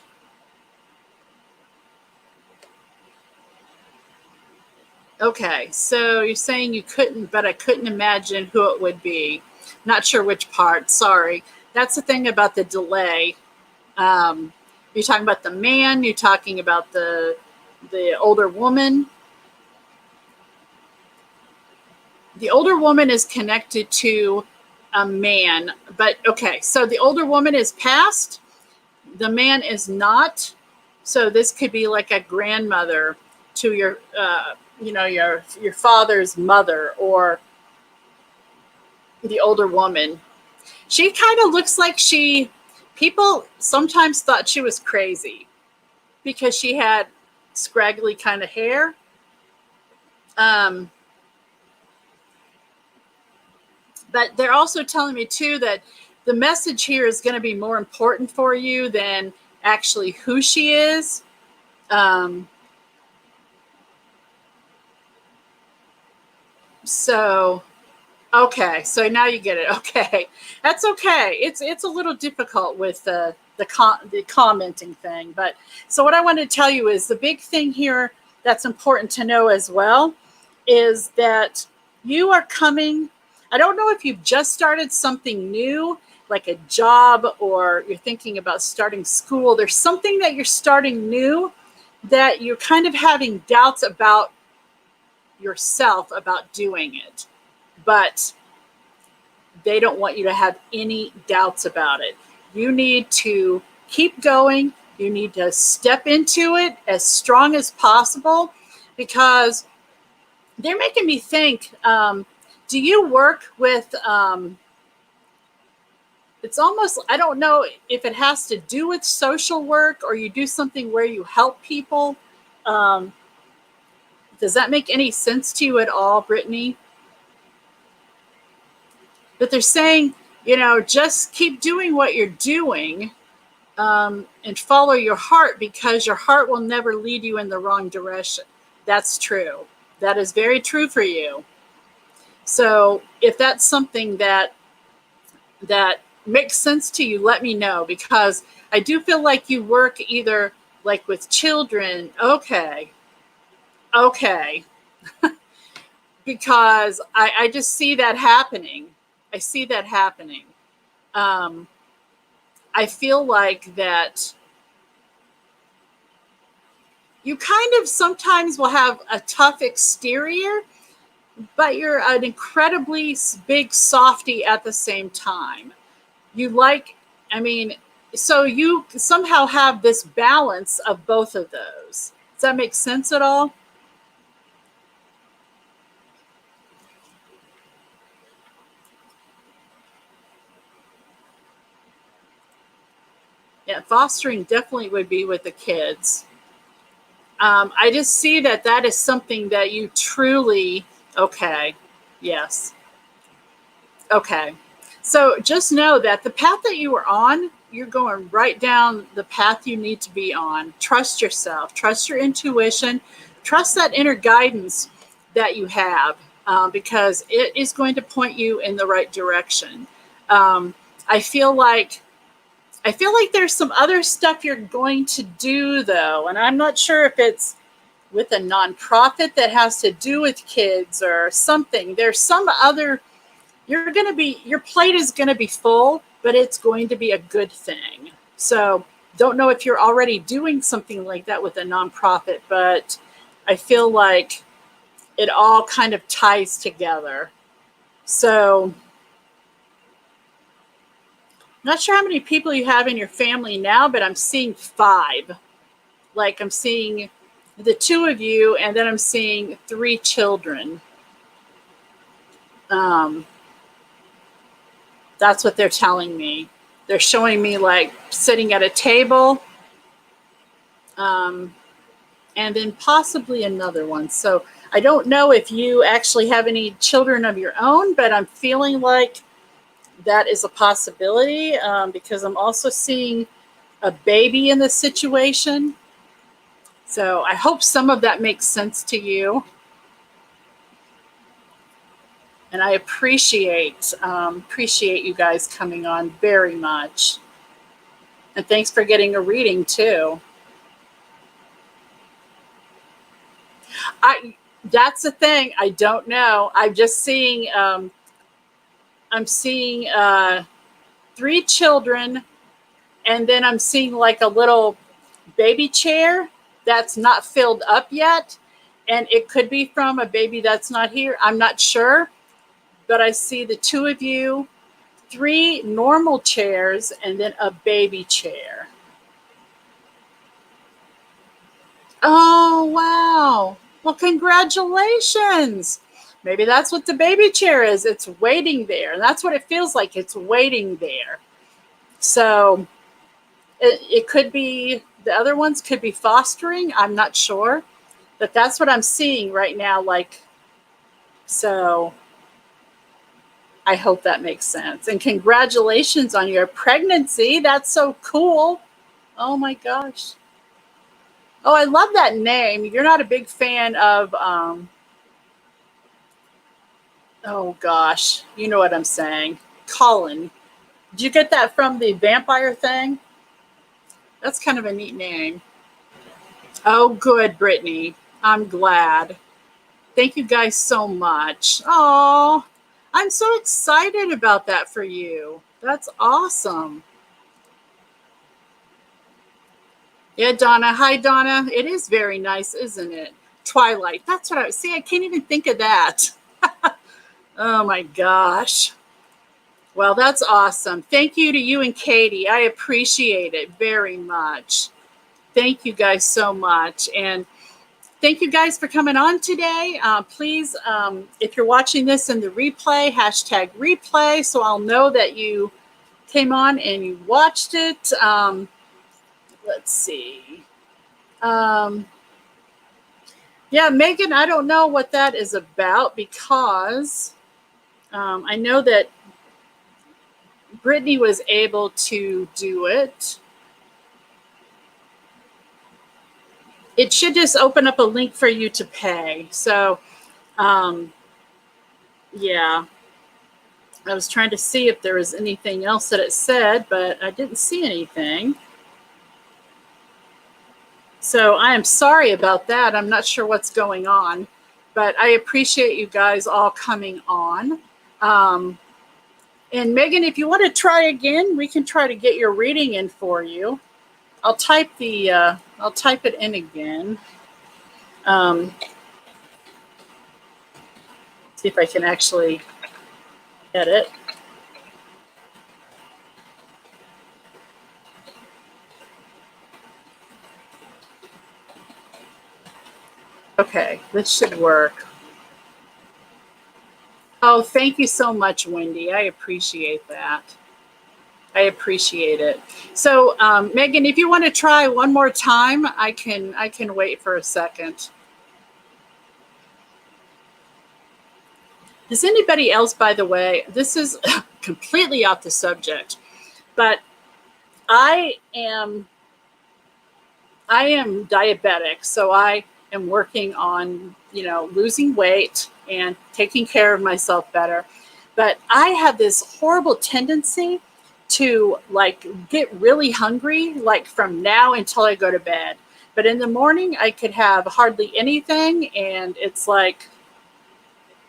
okay, so you're saying you couldn't, but I couldn't imagine who it would be. Not sure which part. Sorry. That's the thing about the delay. You're talking about the man. You're talking about the older woman. The older woman is connected to a man, but okay. So the older woman is past. The man is not. So this could be like a grandmother to your, your father's mother, or the older woman. She kind of looks like people sometimes thought she was crazy because she had scraggly kind of hair. Um, but they're also telling me too that the message here is going to be more important for you than actually who she is. Um, so okay, so now you get it. Okay, that's okay. It's a little difficult with the commenting thing, but so what I want to tell you is the big thing here that's important to know as well is that you are coming. I don't know if you've just started something new, like a job, or you're thinking about starting school. There's something that you're starting new that you're kind of having doubts about yourself about doing it, but they don't want you to have any doubts about it. You need to keep going. You need to step into it as strong as possible because they're making me think, do you work with, it's almost, I don't know if it has to do with social work or you do something where you help people. Um, does that make any sense to you at all, Brittany? But they're saying, just keep doing what you're doing, and follow your heart because your heart will never lead you in the wrong direction. That's true. That is very true for you. So if that's something that makes sense to you, let me know because I do feel like you work either like with children. Okay. Okay. Because I just see that happening. I see that happening. Um, I feel like that you kind of sometimes will have a tough exterior, but you're an incredibly big softy at the same time. You like, I mean, so you somehow have this balance of both of those. Does that make sense at all? Yeah, fostering definitely would be with the kids. I just see that that is something that you truly, okay, yes, okay. So just know that the path that you are on, you're going right down the path you need to be on. Trust yourself, trust your intuition, trust that inner guidance that you have, because it is going to point you in the right direction. Um, I feel like there's some other stuff you're going to do though, and I'm not sure if it's with a nonprofit that has to do with kids or something. There's some other, your plate is going to be full, but it's going to be a good thing. So don't know if you're already doing something like that with a nonprofit, but I feel like it all kind of ties together. So not sure how many people you have in your family now, but I'm seeing 5. Like I'm seeing the 2 of you, and then I'm seeing 3 children. Um, that's what they're telling me. They're showing me like sitting at a table, um, and then possibly another one. So I don't know if you actually have any children of your own, but I'm feeling like that is a possibility, because I'm also seeing a baby in the situation. So I hope some of that makes sense to you. And I appreciate you guys coming on very much. And thanks for getting a reading too. That's the thing. I don't know. I'm seeing 3 children, and then I'm seeing like a little baby chair that's not filled up yet, and it could be from a baby that's not here. I'm not sure, but I see the 2 of you, 3 normal chairs, and then a baby chair. Oh, wow. Well, congratulations. Maybe that's what the baby chair is. It's waiting there. And that's what it feels like. It's waiting there. So it could be, the other ones could be fostering. I'm not sure. But that's what I'm seeing right now. Like, so I hope that makes sense. And congratulations on your pregnancy. That's so cool. Oh my gosh. Oh, I love that name. You're not a big fan of, oh gosh, you know what I'm saying. Colin. Did you get that from the vampire thing? That's kind of a neat name. Oh, good, Brittany. I'm glad. Thank you guys so much. Oh, I'm so excited about that for you. That's awesome. Yeah, Donna. Hi, Donna. It is very nice, isn't it? Twilight. That's what I was saying. I can't even think of that. Oh my gosh. Well, that's awesome. Thank you to you and Katie. I appreciate it very much. Thank you guys so much. And thank you guys for coming on today. Please, if you're watching this in the replay, hashtag replay, so I'll know that you came on and you watched it. Let's see. Yeah, Megan, I don't know what that is about, because I know that Brittany was able to do it. It should just open up a link for you to pay. So, yeah, I was trying to see if there was anything else that it said, but I didn't see anything. So I am sorry about that. I'm not sure what's going on, but I appreciate you guys all coming on. And Megan, if you want to try again, we can try to get your reading in for you. I'll type it in again. See if I can actually edit. Okay, this should work. Oh, thank you so much, Wendy. I appreciate that. I appreciate it. So, Megan, if you want to try one more time, I can wait for a second. Does anybody else, by the way, this is completely off the subject, but I am diabetic, so I am working on, losing weight and taking care of myself better. But I have this horrible tendency to like get really hungry, like from now until I go to bed. But in the morning, I could have hardly anything, and it's like,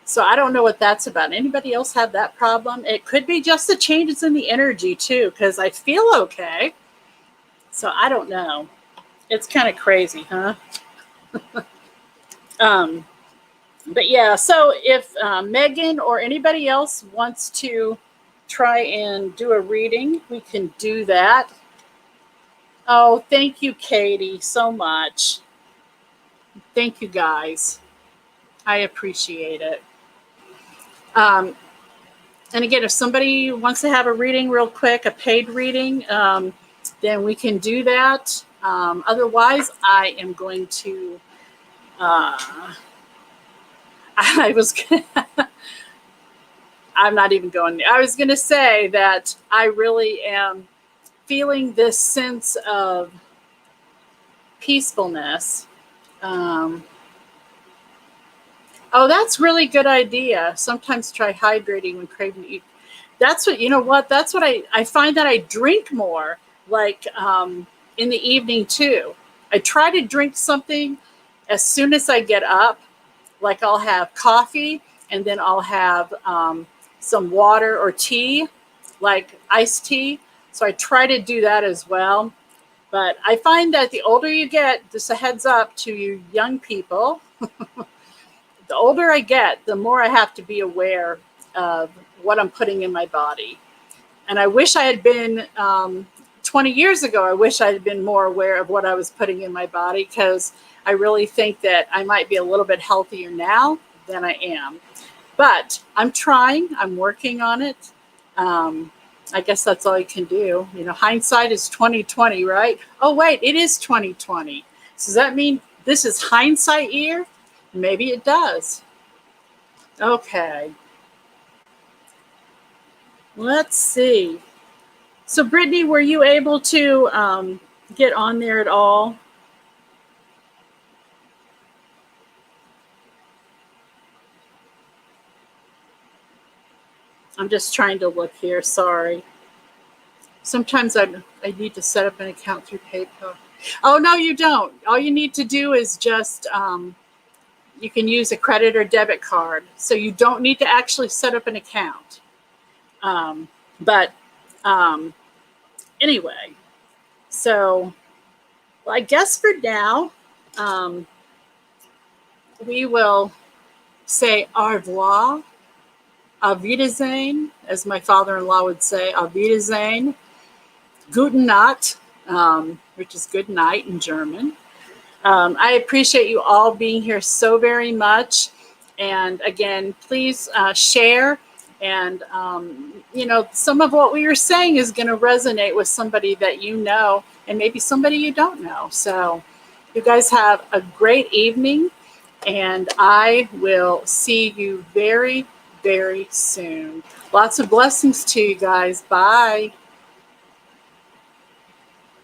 so I don't know what that's about. Anybody else have that problem? It could be just the changes in the energy too, because I feel okay. So I don't know. It's kind of crazy, huh? um, but yeah, so if Megan or anybody else wants to try and do a reading, we can do that. Oh, thank you, Katie, so much. Thank you, guys. I appreciate it. Um, and again, if somebody wants to have a reading real quick, a paid reading, then we can do that. Otherwise, I am going to. I was. I'm not even going there. I was going to say that I really am feeling this sense of peacefulness. Oh, that's really good idea. Sometimes try hydrating when craving to eat. That's what, you know what? That's what I find that I drink more, like in the evening too. I try to drink something as soon as I get up. Like I'll have coffee and then I'll have some water or tea, like iced tea. So I try to do that as well. But I find that the older you get, just a heads up to you young people, the older I get, the more I have to be aware of what I'm putting in my body. And I wish I had been 20 years ago, I wish I had been more aware of what I was putting in my body, because I really think that I might be a little bit healthier now than I am. But I'm trying, I'm working on it. I guess that's all you can do. Hindsight is 2020, right? Oh, wait, it is 2020. So does that mean this is hindsight year? Maybe it does. Okay. Let's see. So, Brittany, were you able to get on there at all? I'm just trying to look here. Sorry. Sometimes I need to set up an account through PayPal. Oh, no, you don't. All you need to do is just you can use a credit or debit card. So you don't need to actually set up an account. But anyway, so well, I guess for now, we will say au revoir, auf Wiedersehen, as my father-in-law would say, auf Wiedersehen, guten Nacht, which is good night in German. I appreciate you all being here so very much. And again, please share. And, some of what we were saying is going to resonate with somebody that you know and maybe somebody you don't know. So you guys have a great evening. And I will see you very, very soon. Lots of blessings to you guys. Bye.